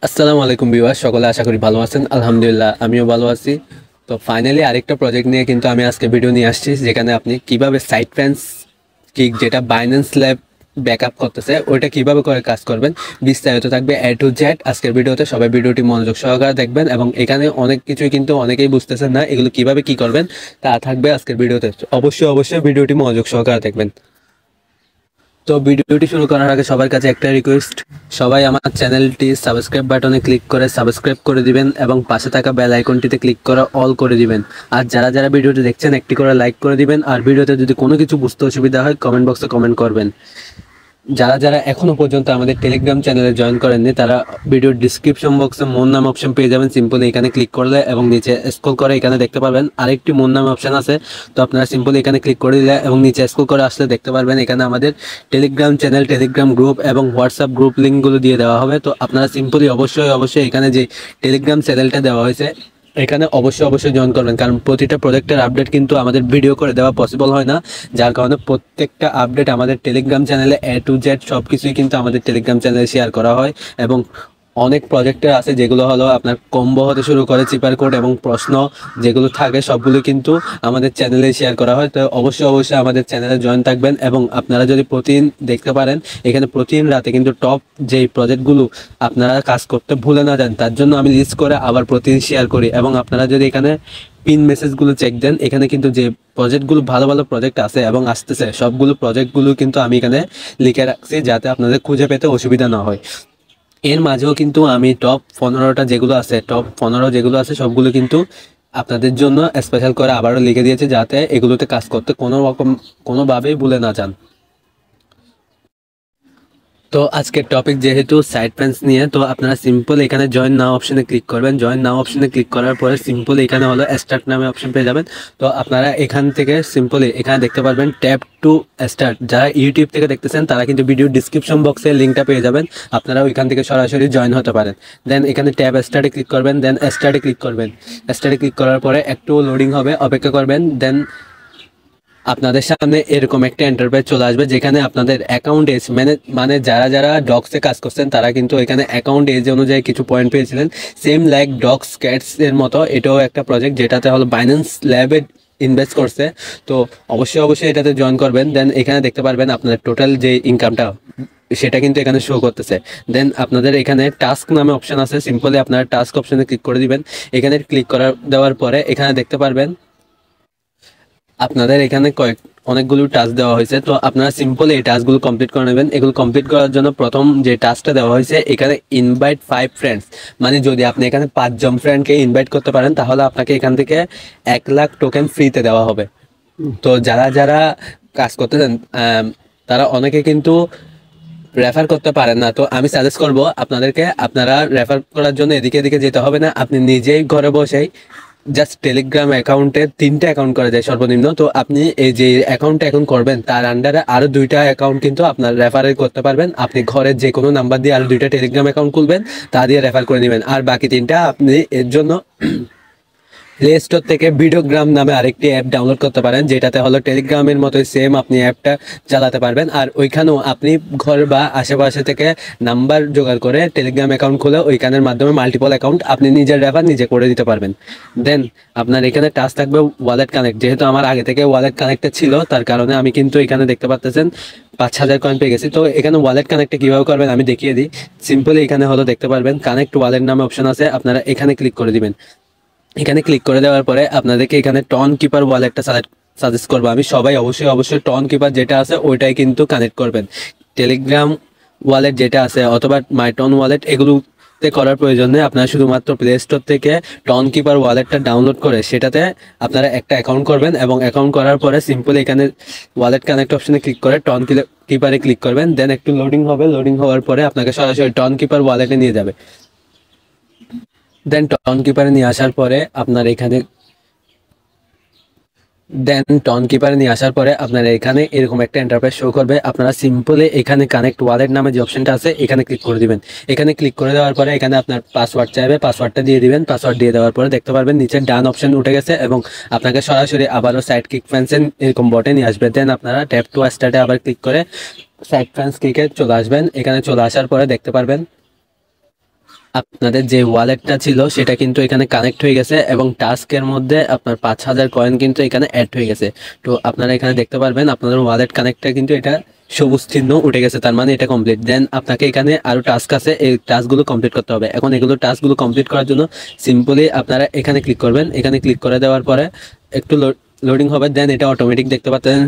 আসসালামু আলাইকুম ভিউয়ার্স, সকলে আশা করি ভালো আছেন। আলহামদুলিল্লাহ আমিও ভালো আছি। তো ফাইনালি আরেকটা প্রজেক্ট নিয়ে কিন্তু আমি আজকে ভিডিও নিয়ে আসছি, যেখানে আপনি কিভাবে সাইট ফ্রেন্স কিক যেটা বাইন্যান্স ল্যাব ব্যাকআপ করতেছে ওইটা কিভাবে করে কাজ করবেন বিস্তারিত থাকবে এ টু জেড আজকের ভিডিওতে। সবাই ভিডিওটি মনোযোগ সহকারে দেখবেন এবং এখানে অনেক কিছুই কিন্তু অনেকেই বুঝতেছেন না, এগুলো কিভাবে কি করবেন তা থাকবে আজকের ভিডিওতে। অবশ্যই ভিডিওটি মনোযোগ সহকারে দেখবেন। তো ভিডিওটি শুরু করার আগে সবার কাছে একটা রিকোয়েস্ট, সবাই আমার চ্যানেলটি সাবস্ক্রাইব বাটনে ক্লিক করে সাবস্ক্রাইব করে দিবেন এবং পাশে থাকা বেল আইকনটিতে ক্লিক করে অল করে দিবেন। আর যারা যারা ভিডিওটি দেখছেন একটি করে লাইক করে দিবেন। আর ভিডিওতে যদি কোনো কিছু বুঝতে অসুবিধা হয় কমেন্ট বক্সে কমেন্ট করবেন। যারা যারা এখনো পর্যন্ত আমাদের টেলিগ্রাম চ্যানেলে জয়েন করেননি তারা ভিডিওর ডিসক্রিপশন বক্সে মোর নাম অপশন পেয়ে যাবেন। সিম্পলি এখানে ক্লিক করলে এবং নিচে স্ক্রল করে এখানে দেখতে পারবেন আরেকটি মোর নাম অপশন আছে। তো আপনারা সিম্পলি এখানে ক্লিক করে দিলে এবং নিচে স্ক্রল করে আসলে দেখতে পারবেন এখানে আমাদের টেলিগ্রাম চ্যানেল, টেলিগ্রাম গ্রুপ এবং হোয়াটসঅ্যাপ গ্রুপ লিঙ্কগুলো দিয়ে দেওয়া হবে। তো আপনারা সিম্পলি অবশ্যই এখানে যে টেলিগ্রাম চ্যানেলটা দেওয়া হয়েছে এখানে অবশ্যই জয়েন করবেন, কারণ প্রতিটা প্রজেক্টের আপডেট কিন্তু আমাদের ভিডিও করে দেওয়া পসিবল হয় না, যার কারণে প্রত্যেকটা আপডেট আমাদের টেলিগ্রাম চ্যানেলে এ টু জেড সব কিছুই কিন্তু আমাদের টেলিগ্রাম চ্যানেলে শেয়ার করা হয়। এবং অনেক প্রজেক্টের আছে যেগুলো হলো আপনার কম্বো হতে শুরু করে চিপার কোড এবং প্রশ্ন যেগুলো থাকে সবগুলো কিন্তু আমাদের চ্যানেলে শেয়ার করা হয়। তো অবশ্যই আমাদের চ্যানেলে জয়েন থাকবেন এবং আপনারা যদি প্রতিদিন দেখতে পারেন এখানে প্রতিদিন রাতে কিন্তু টপ যেই প্রজেক্টগুলো আপনারা কাজ করতে ভুলে না যান তার জন্য আমি লিস্ট করে আবার প্রতিদিন শেয়ার করি। এবং আপনারা যদি এখানে পিন মেসেজগুলো চেক দেন এখানে কিন্তু যে প্রজেক্টগুলো ভালো ভালো প্রজেক্ট আছে এবং আসতেছে সবগুলো প্রজেক্টগুলো কিন্তু আমি এখানে লিখে রাখছি যাতে আপনাদের খুঁজে পেতে অসুবিধা না হয়। এর মাঝেও কিন্তু আমি টপ 15টা যেগুলো আছে, টপ 15 যেগুলো আছে সবগুলো কিন্তু আপনাদের জন্য স্পেশাল করে আবারও লিখে দিয়েছে যাতে এগুলোতে কাজ করতে কোনোভাবেই ভুলে না যান। তো আজকের টপিক যেহেতু সাইড ফ্রেন্স নিয়ে, তো আপনারা সিম্পল এখানে জয়েন নাও অপশনে ক্লিক করবেন। জয়েন নাও অপশনে ক্লিক করার পরে সিম্পল এখানে হলো স্টার্ট নামে অপশন পেয়ে যাবেন। তো আপনারা এখান থেকে সিম্পলি এখানে দেখতে পারবেন ট্যাপ টু স্টার্ট। যারা ইউটিউব থেকে দেখতেছেন তারা কিন্তু ভিডিও ডিসক্রিপশন বক্সে লিঙ্কটা পেয়ে যাবেন, আপনারা ওইখান থেকে সরাসরি জয়েন হতে পারেন। দেন এখানে ট্যাব স্টার্টে ক্লিক করবেন, দেন স্টার্টে ক্লিক করবেন। স্টার্টে ক্লিক করার পরে একটু লোডিং হবে, অপেক্ষা করবেন। দেন আপনাদের সামনে এরকম একটা ইন্টারফেস চলে আসবে যেখানে আপনাদের অ্যাকাউন্ট এজ মানে যারা যারা ডগসে কাজ করছেন তারা কিন্তু এখানে অ্যাকাউন্ট এজ অনুযায়ী কিছু পয়েন্ট পেয়েছিলেন। সেম লাইক ডগস ক্যাটস এর মতো এটাও একটা প্রজেক্ট যেটাতে হলো বাইন্যান্স ল্যাবে ইনভেস্ট করছে। তো অবশ্যই এটাতে জয়েন করবেন। দেন এখানে দেখতে পারবেন আপনাদের টোটাল যে ইনকামটা সেটা কিন্তু এখানে শো করতেছে। দেন আপনাদের এখানে টাস্ক নামে অপশন আছে, সিম্পলি আপনারা টাস্ক অপশনে ক্লিক করে দিবেন। এখানে ক্লিক দেওয়ার পরে এখানে দেখতে পারবেন আপনাদের এখানে অনেকগুলো টাস্ক দেওয়া হয়েছে। তো আপনারা সিম্পল এই টাস্কগুলো কমপ্লিট করে নেবেন। এগুলো কমপ্লিট করার জন্য প্রথম যে টাস্কটা দেওয়া হয়েছে এখানে ইনভাইট 5 ফ্রেন্ডস, মানে যদি আপনি এখানে 5 জন ফ্রেন্ডকে ইনভাইট করতে পারেন তাহলে আপনাকে এখান থেকে 1 লাখ টোকেন ফ্রিতে দেওয়া হবে। তো যারা যারা কাজ করতেছেন তারা অনেকে কিন্তু রেফার করতে পারেন না। তো আমি সাজেস্ট করব আপনাদেরকে, আপনারা রেফার করার জন্য এদিকে এদিকে যেতে হবে না, আপনি নিজেই ঘরে বসেই জাস্ট টেলিগ্রাম অ্যাকাউন্টে 3টা অ্যাকাউন্ট করা যায় সর্বনিম্ন। তো আপনি এই যে অ্যাকাউন্টটা এখন করবেন তার আন্ডারে আরো 2টা অ্যাকাউন্ট কিন্তু আপনার রেফারে করতে পারবেন। আপনি ঘরের যে কোনো নাম্বার দিয়ে আরো 2টা টেলিগ্রাম অ্যাকাউন্ট খুলবেন, তা দিয়ে রেফার করে নেবেন। আর বাকি 3টা আপনি এর জন্য প্লে স্টোর থেকে ভিডিওগ্রাম নামে আরেকটি অ্যাপ ডাউনলোড করতে পারেন, যেটাতে হলো টেলিগ্রামের মতোই সেম আপনি অ্যাপটা চালাতে পারবেন। আর ওইখানেও আপনি ঘর বা আশেপাশে থেকে নাম্বার জোগাড় করে টেলিগ্রাম অ্যাকাউন্ট খুলে ওইখানের মাধ্যমে মাল্টিপল অ্যাকাউন্ট আপনি নিজের রেফার নিজে করে দিতে পারবেন। দেন আপনার এখানে টাস্ক থাকবে ওয়ালেট কানেক্ট। যেহেতু আমার আগে থেকে ওয়ালেট কানেক্টেড ছিল তার কারণে আমি কিন্তু এখানে দেখতে পাচ্ছেন 5,000 কয়েন পেয়ে গেছি। তো এখানে ওয়ালেট কানেক্টে কীভাবে করবেন আমি দেখিয়ে দিই। সিম্পলি এখানে হলো দেখতে পারবেন কানেক্ট ওয়ালেট নামে অপশন আছে, আপনারা এখানে ক্লিক করে দিবেন। এখানে ক্লিক করে দেওয়ার পরে আপনাদেরকে এখানে টন কিপার ওয়ালেটটা সাজেস্ট করবো আমি। সবাই অবশ্যই টন কিপার যেটা আছে ওইটাই কিন্তু কানেক্ট করবেন। টেলিগ্রাম ওয়ালেট যেটা আছে অথবা মাইটন ওয়ালেট এগুলোতে করার প্রয়োজন নেই। আপনারা শুধুমাত্র প্লে স্টোর থেকে টন কিপার ওয়ালেটটা ডাউনলোড করে সেটাতে আপনারা একটা অ্যাকাউন্ট করবেন এবং অ্যাকাউন্ট করার পরে সিম্পলি এখানে ওয়ালেট কানেক্ট অপশনে ক্লিক করে টন কিপারে ক্লিক করবেন। দেন একটু লোডিং হবে, লোডিং হওয়ার পরে আপনাকে সরাসরি টন কিপার ওয়ালেটে নিয়ে যাবে। দেন টন কিপারে নিয়ে আসার পরে আপনার এখানে এরকম একটা ইন্টারফেস শো করবে। আপনারা সিম্পলি এখানে কানেক্ট ওয়ালেট নামে যে অপশনটা আছে এখানে ক্লিক করে দিবেন। এখানে ক্লিক করে দেওয়ার পরে এখানে আপনার পাসওয়ার্ড চাইবে, পাসওয়ার্ডটা দিয়ে দিবেন। পাসওয়ার্ড দিয়ে দেওয়ার পরে দেখতে পারবেন নিচে ডান অপশন উঠে গেছে এবং আপনাকে সরাসরি আবারও সাইড কিক ফ্রেন্ডস এরকম বটে নিয়ে আসবে। দেন আপনারা ট্যাপ টু স্টার্টে আবার ক্লিক করে সাইড ফ্রেন্ডস কিকে চলে আসবেন। এখানে চলে আসার পরে দেখতে পারবেন আপনাদের যে ওয়ালেটটা ছিল সেটা কিন্তু এখানে কানেক্ট হয়ে গেছে এবং টাস্কের মধ্যে আপনার 5,000 কয়েন কিন্তু এখানে অ্যাড হয়ে গেছে। তো আপনারা এখানে দেখতে পারবেন আপনাদের ওয়ালেট কানেক্টটা কিন্তু এটা সবুজ চিহ্ন উঠে গেছে, তার মানে এটা কমপ্লিট। দেন আপনাকে এখানে আরো টাস্ক আছে, এই টাস্কগুলো কমপ্লিট করতে হবে। এখন এগুলো টাস্কগুলো কমপ্লিট করার জন্য সিম্পলি আপনারা এখানে ক্লিক করবেন। এখানে ক্লিক করে দেওয়ার পরে একটু লোডিং হবে, দেন এটা অটোমেটিক দেখতে পাচ্ছেন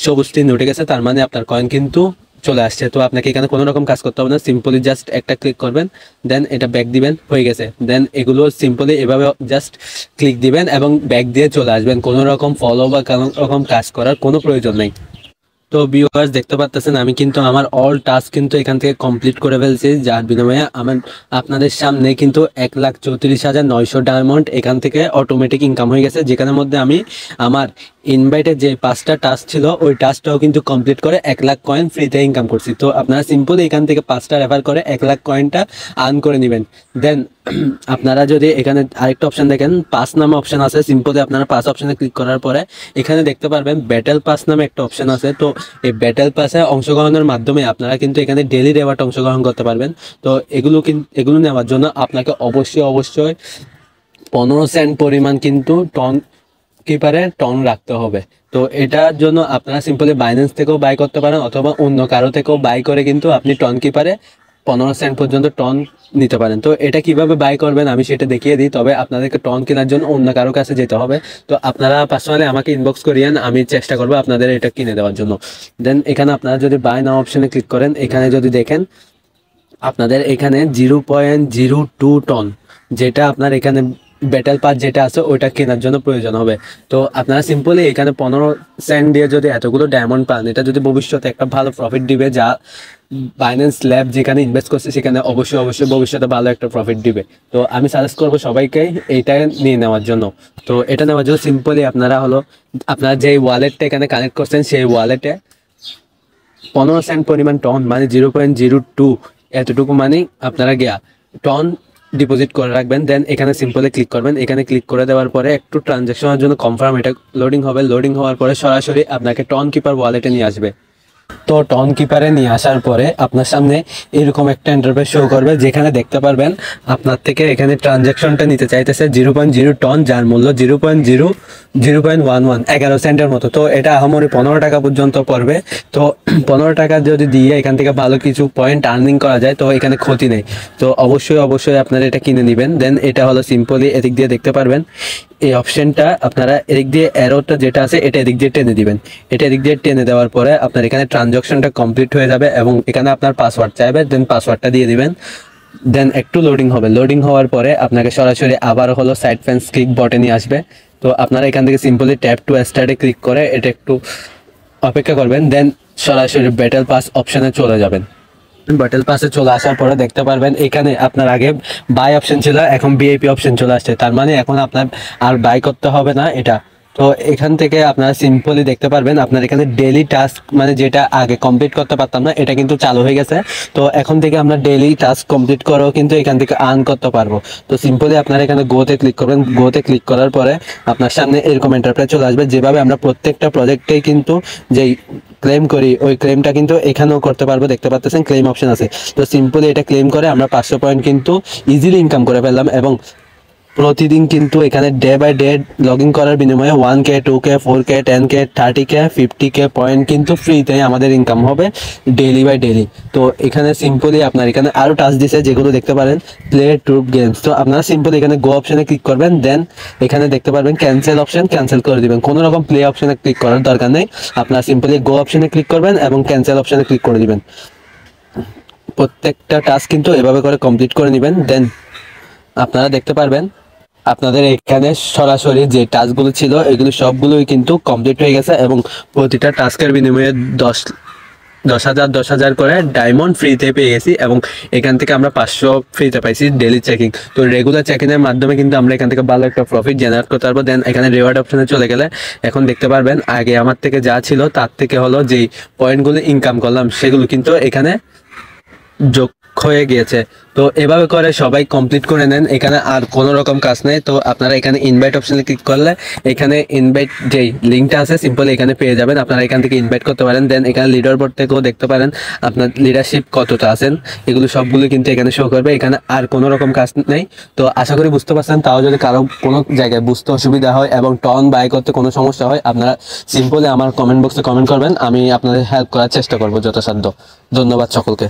সবুজ চিহ্ন উঠে গেছে, তার মানে আপনার কয়েন কিন্তু চলে আসছে। তো আপনাকে এখানে কোনো রকম কাজ করতে হবে না, সিম্পলি জাস্ট একটা ক্লিক করবেন, দেন এটা ব্যাক দিবেন, হয়ে গেছে। দেন এগুলো সিম্পলি এভাবে জাস্ট ক্লিক দিবেন এবং ব্যাক দিয়ে চলে আসবেন, কোনো রকম ফলো বা কোনো রকম কাজ করার কোনো প্রয়োজন নেই। তো ভিউয়ার্স দেখতে পাচ্ছেন আমি কিন্তু আমার অল টাস্ক কিন্তু এখান থেকে কমপ্লিট করে ফেলছি, যার বিনিময়ে আমার আপনাদের সামনে কিন্তু 1,34,900 ডায়মন্ড এখান থেকে অটোমেটিক ইনকাম হয়ে গেছে, যেখানের মধ্যে আমি আমার ইনভাইটের যে 5টা টাস্ক ছিল ওই টাস্কটাও কিন্তু কমপ্লিট করে 1,00,000 কয়েন ফ্রিতে ইনকাম করছি। তো আপনারা সিম্পলি এখান থেকে 5টা রেফার করে 1,00,000 কয়েনটা আর্ন করে নেবেন। দেন আপনারা যদি এখানে আরেকটা অপশন দেখেন, পাস নামে অপশন আছে, সিম্পলি আপনারা পাস অপশনে ক্লিক করার পরে এখানে দেখতে পারবেন ব্যাটেল পাস নামে একটা অপশন আছে। তো এই ব্যাটেল পাসে অংশগ্রহণের মাধ্যমে আপনারা কিন্তু এখানে ডেলি রেওয়ার্ড অংশগ্রহণ করতে পারবেন। তো এগুলো নেওয়ার জন্য আপনাকে অবশ্যই 15 সেন্ট পরিমাণ কিন্তু টন কিপারে টন রাখতে হবে। তো এটার জন্য আপনারা সিম্পলি বাইন্যান্স থেকেও বাই করতে পারেন অথবা অন্য কারো থেকেও বাই করে কিন্তু আপনি টন কিপারে 15 সেন্ট পর্যন্ত টন নিতে পারেন। তো এটা কিভাবে বাই করবেন আমি সেটা দেখিয়ে দিই, তবে আপনাদেরকে টন কেনার জন্য অন্য কারো কাছে যেতে হবে। তো আপনারা পার্সোনালি আমাকে ইনবক্স করিয়েন, আমি চেষ্টা করবো আপনাদের এটা কিনে দেওয়ার জন্য। দেন এখানে আপনারা যদি বাই নাও অপশনে ক্লিক করেন, এখানে যদি দেখেন আপনাদের এখানে 0.02 টন যেটা আপনার এখানে ব্যাটেল পাস যেটা আছে ওইটা কেনার জন্য প্রয়োজন হবে। তো আপনারা সিম্পলি এখানে 15 সেন্ট দিয়ে যদি এতগুলো ডায়মন্ড পান, এটা যদি ভবিষ্যতে একটা ভালো প্রফিট দিবে, যা বাইন্যান্স ল্যাব যেখানে ইনভেস্ট করছে সেখানে অবশ্যই ভবিষ্যতে ভালো একটা প্রফিট দিবে। তো আমি সাজেস্ট করবো সবাইকে এইটা নিয়ে নেওয়ার জন্য। তো এটা নেওয়ার জন্য সিম্পলি আপনারা আপনারা যে ওয়ালেটটা এখানে কানেক্ট করছেন সেই ওয়ালেটে 15 সেন্ট পরিমাণ টন মানে 0.02 এতটুকু মানে আপনারা গিয়া টন ডিপোজিট করে রাখবেন। দেন এখানে সিম্পলি ক্লিক করবেন, এখানে ক্লিক করে দেওয়ার পরে একটু ট্রানজ্যাকশনের জন্য কনফার্ম এটা লোডিং হবে। লোডিং হওয়ার পরে সরাসরি আপনাকে টন কিপার ওয়ালেটে নিয়ে আসবে। তো টন কিপারে নিয়ে আসার পরে আপনার সামনে এরকম একটা ইন্টারফেস শো করবে, যেখানে দেখতে পারবেন আপনার থেকে এখানে ট্রানজ্যাকশনটা নিতে চাইতেছে 0.0 টন, যার মূল্য 0.11 সেন্টের মতো। তো এটা আহামরি 15 টাকা পর্যন্ত পড়বে। তো 15 টাকা যদি দিয়ে এখান থেকে ভালো কিছু পয়েন্ট আর্নিং করা যায় তো এখানে ক্ষতি নেই। তো অবশ্যই আপনারা এটা কিনে নেবেন। দেন এটা হলো সিম্পলি এদিক দিয়ে দেখতে পারবেন এই অপশনটা, আপনারা এদিক দিয়ে অ্যারোটা যেটা আছে এটা এদিক দিয়ে টেনে দিবেন। এটা এদিক দিয়ে টেনে দেওয়ার পরে আপনার এখানে ট্রানজাকশনটা কমপ্লিট হয়ে যাবে এবং এখানে আপনার পাসওয়ার্ড চাইবে, দেন পাসওয়ার্ডটা দিয়ে দিবেন। দেন একটু লোডিং হবে, লোডিং হওয়ার পরে আপনাকে সরাসরি আবার হলো সাইড ফ্যান্স ক্লিক বটনে আসবে। তো আপনারা এখান থেকে সিম্পলি ট্যাপ টু স্টার্টে ক্লিক করে এটা একটু অপেক্ষা করবেন, দেন সরাসরি ব্যাটেল পাস অপশনে চলে যাবেন। ব্যাটেল পাসে চলে আসার পরে দেখতে পারবেন এখানে আপনার আগে বাই অপশন ছিল, এখন ভিআইপি অপশন চলে আসছে, তার মানে এখন আপনার আর বাই করতে হবে না এটা। তো এখান থেকে আপনারা সিম্পলি দেখতে পারবেন আপনার এখানে ডেইলি টাস্ক মানে যেটা আগে কমপ্লিট করতে পারতাম না এটা কিন্তু চালু হয়ে গেছে। তো এখন থেকে আমরা ডেইলি টাস্ক কমপ্লিট করেও কিন্তু এখান থেকে আর্ন করতে পারবো। তো সিম্পলি আপনারা এখানে গোতে ক্লিক করবেন, গোতে ক্লিক করার পরে আপনার সামনে এরকম এন্টারপ্রাইজ চলে আসবে। যেভাবে আমরা প্রত্যেকটা প্রজেক্টেই কিন্তু যেই ক্লেম করি ওই ক্লেমটা কিন্তু এখানেও করতে পারবো, দেখতে পাচ্ছেন ক্লেম অপশন আছে। তো সিম্পলি এটা ক্লেম করে আমরা 500 পয়েন্ট কিন্তু ইজিলি ইনকাম করে ফেললাম এবং প্রতিদিন কিন্তু এখানে day by day log in করার বিনিময়ে 1K 2K 4K 10K 30K 50K point কিন্তু ফ্রিতে আমাদের ইনকাম হবে ডেইলি বাই ডেইলি। তো এখানে সিম্পলি আপনার এখানে আরও টাস্ক দিছে যেগুলো দেখতে পারেন প্লে ট্রুপ গেমস। তো আপনারা সিম্পলি এখানে গো অপশনে ক্লিক করবেন, দেন এখানে দেখতে পারবেন ক্যান্সেল অপশন, ক্যান্সেল করে দিবেন। কোনো রকম প্লে অপশনে ক্লিক করার দরকার নেই, আপনারা সিম্পলি গো অপশনে ক্লিক করবেন এবং ক্যান্সেল অপশনে ক্লিক করে দিবেন। প্রত্যেকটা টাস্ক কিন্তু এভাবে করে কমপ্লিট করে নেবেন। দেন আপনারা দেখতে পারবেন আপনাদের এখানে সরাসরি যে টাস্কগুলো ছিল এগুলো সবগুলোই কিন্তু কমপ্লিট হয়ে গেছে এবং প্রতিটা টাস্কের বিনিময়ে 10,000 করে ডায়মন্ড ফ্রিতে পেয়ে গেছি এবং এখান থেকে আমরা 500 ফ্রিতে পাইছি ডেলি চেকিং। তো রেগুলার চেকিংয়ের মাধ্যমে কিন্তু আমরা এখান থেকে ভালো একটা প্রফিট জেনারেট করতে পারবো। দেন এখানে রিওয়ার্ড অপশনে চলে গেলে এখন দেখতে পারবেন আগে আমার থেকে যা ছিল তার থেকে হলো যেই পয়েন্টগুলো ইনকাম করলাম সেগুলো কিন্তু এখানে যোগ হয়ে গিয়েছে। তো এভাবে করে সবাই কমপ্লিট করে নেন, এখানে আর কোনো রকম কাজ নেই। তো আপনারা এখানে ইনভাইট অপশনে ক্লিক করলে এখানে ইনভাইট যেই লিঙ্কটা আছে সিম্পল এখানে পেয়ে যাবেন, আপনারা এখান থেকে ইনভাইট করতে পারেন। দেন এখানে লিডার বোর্ড থেকেও দেখতে পারেন আপনার লিডারশিপ কতটা আছেন, এগুলো সবগুলো কিন্তু এখানে শো করবে। এখানে আর কোনো রকম কাজ নেই। তো আশা করি বুঝতে পারছেন। তাও যদি কারো কোনো জায়গায় বুঝতে অসুবিধা হয় এবং টন বাই করতে কোনো সমস্যা হয়, আপনারা সিম্পলি আমার কমেন্ট বক্সে কমেন্ট করবেন, আমি আপনাদের হেল্প করার চেষ্টা করবো যথাসাধ্য। ধন্যবাদ সকলকে।